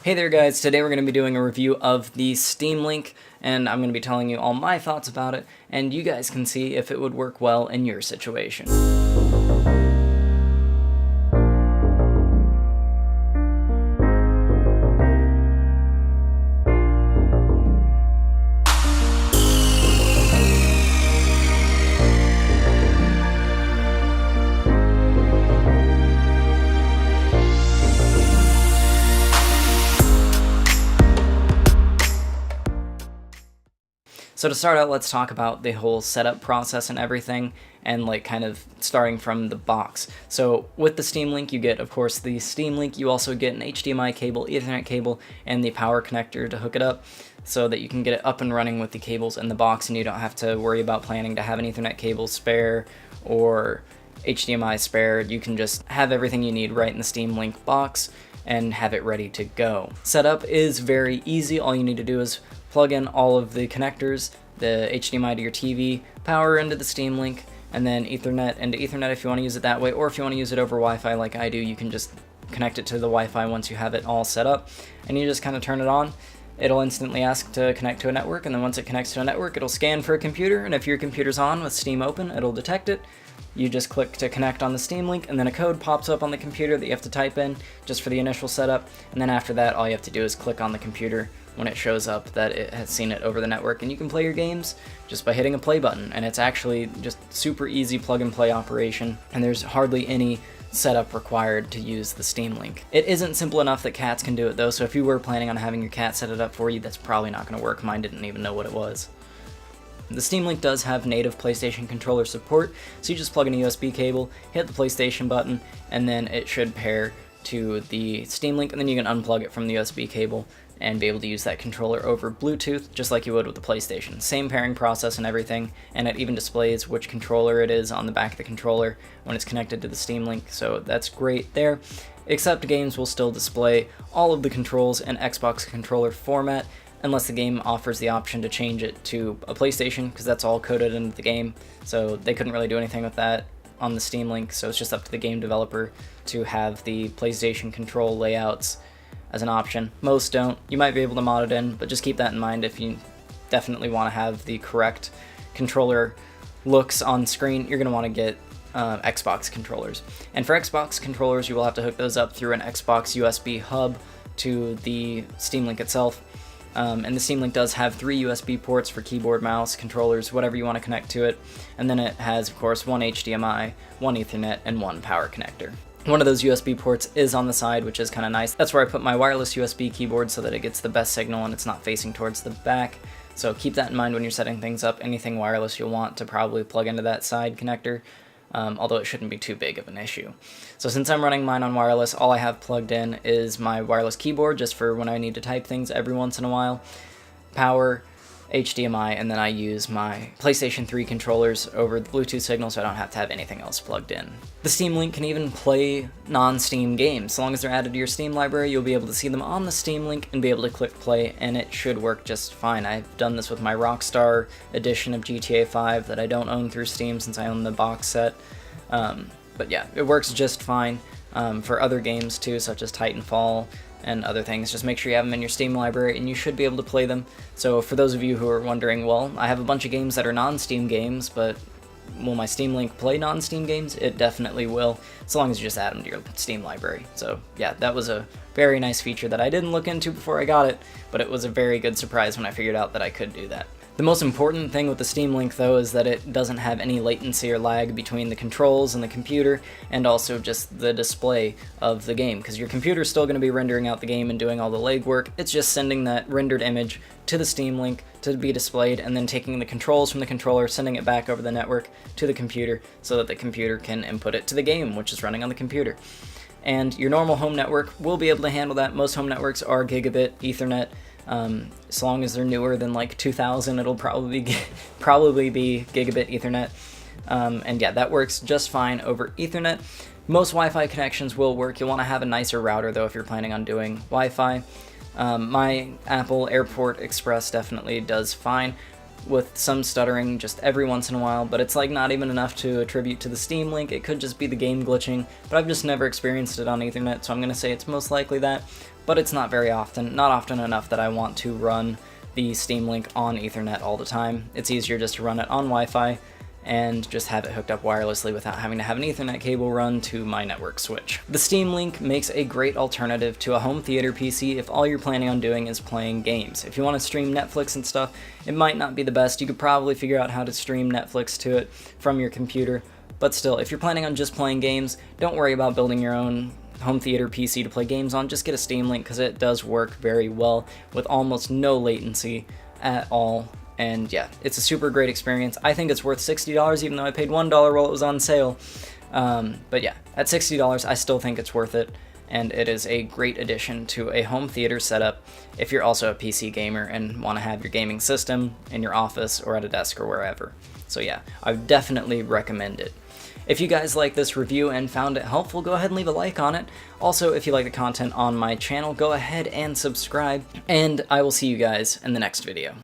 Hey there guys, today we're going to be doing a review of the Steam Link, and I'm going to be telling you all my thoughts about it, and you guys can see if it would work well in your situation. So to start out, let's talk about the whole setup process and everything, and kind of starting from the box. So with the Steam Link, you get, of course, the Steam Link. You also get an HDMI cable, Ethernet cable, and the power connector to hook it up so that you can get it up and running with the cables in the box, and you don't have to worry about planning to have an Ethernet cable spare or HDMI spare. You can just have everything you need right in the Steam Link box and have it ready to go. Setup is very easy. All you need to do is plug in all of the connectors, the HDMI to your TV, power into the Steam Link, and then Ethernet into Ethernet if you want to use it that way, or if you want to use it over Wi-Fi like I do, you can just connect it to the Wi-Fi once you have it all set up, and you just kind of turn it on. It'll instantly ask to connect to a network, and then once it connects to a network, it'll scan for a computer, and if your computer's on with Steam open, it'll detect it. You just click to connect on the Steam Link, and then a code pops up on the computer that you have to type in just for the initial setup, and then after that, all you have to do is click on the computer when it shows up that it has seen it over the network, and you can play your games just by hitting a play button, and it's actually just super easy plug-and-play operation, and there's hardly any setup required to use the Steam Link. It isn't simple enough that cats can do it though, so if you were planning on having your cat set it up for you, that's probably not going to work. Mine didn't even know what it was. The Steam Link does have native PlayStation controller support, so you just plug in a USB cable, hit the PlayStation button, and then it should pair to the Steam Link, and then you can unplug it from the USB cable and be able to use that controller over Bluetooth, just like you would with the PlayStation. Same pairing process and everything, and it even displays which controller it is on the back of the controller when it's connected to the Steam Link, so that's great there. Except games will still display all of the controls in Xbox controller format, unless the game offers the option to change it to a PlayStation, because that's all coded into the game, so they couldn't really do anything with that on the Steam Link, so it's just up to the game developer to have the PlayStation control layouts as an option. Most don't. You might be able to mod it in, but just keep that in mind if you definitely want to have the correct controller looks on screen. You're going to want to get Xbox controllers. And for Xbox controllers, you will have to hook those up through an Xbox USB hub to the Steam Link itself. And the Steam Link does have 3 USB ports for keyboard, mouse, controllers, whatever you want to connect to it. And then it has, of course, 1 HDMI, 1 Ethernet, and 1 power connector. One of those USB ports is on the side, which is kind of nice. That's where I put my wireless USB keyboard so that it gets the best signal and it's not facing towards the back. So keep that in mind when you're setting things up. Anything wireless you'll want to probably plug into that side connector, although it shouldn't be too big of an issue. So since I'm running mine on wireless, all I have plugged in is my wireless keyboard, just for when I need to type things every once in a while, power, HDMI, and then I use my PlayStation 3 controllers over the Bluetooth signal, so I don't have to have anything else plugged in. The Steam Link can even play non-Steam games. So long as they're added to your Steam library, you'll be able to see them on the Steam Link and be able to click play, and it should work just fine. I've done this with my Rockstar edition of GTA 5 that I don't own through Steam since I own the box set. But yeah, it works just fine for other games too, such as Titanfall and other things. Just make sure you have them in your Steam library and you should be able to play them. So for those of you who are wondering, well, I have a bunch of games that are non-Steam games, but will my Steam Link play non-Steam games? It definitely will, so long as you just add them to your Steam library. So yeah, that was a very nice feature that I didn't look into before I got it, but it was a very good surprise when I figured out that I could do that. The most important thing with the Steam Link, though, is that it doesn't have any latency or lag between the controls and the computer, and also just the display of the game, because your computer's still going to be rendering out the game and doing all the legwork. It's just sending that rendered image to the Steam Link to be displayed, and then taking the controls from the controller, sending it back over the network to the computer so that the computer can input it to the game, which is running on the computer. And your normal home network will be able to handle that. Most home networks are gigabit Ethernet. As long as they're newer than like 2000, it'll probably be gigabit Ethernet. And yeah, that works just fine over Ethernet. Most Wi-Fi connections will work. You'll want to have a nicer router though if you're planning on doing Wi-Fi. My Apple Airport Express definitely does fine. with some stuttering just every once in a while, but it's like not even enough to attribute to the Steam Link. It could just be the game glitching, but I've just never experienced it on Ethernet, so I'm going to say it's most likely that. but it's not very often, not often enough that I want to run the Steam Link on Ethernet all the time. It's easier just to run it on Wi-Fi and just have it hooked up wirelessly without having to have an Ethernet cable run to my network switch. The Steam Link makes a great alternative to a home theater PC if all you're planning on doing is playing games. If you want to stream Netflix and stuff, it might not be the best. You could probably figure out how to stream Netflix to it from your computer, but still, if you're planning on just playing games, don't worry about building your own home theater PC to play games on. Just get a Steam Link because it does work very well with almost no latency at all. And yeah, it's a super great experience. I think it's worth $60 even though I paid $1 while it was on sale. But yeah, at $60 I still think it's worth it, and it is a great addition to a home theater setup if you're also a PC gamer and want to have your gaming system in your office or at a desk or wherever. So yeah, I would definitely recommend it. If you guys like this review and found it helpful, go ahead and leave a like on it. Also, if you like the content on my channel, go ahead and subscribe, and I will see you guys in the next video.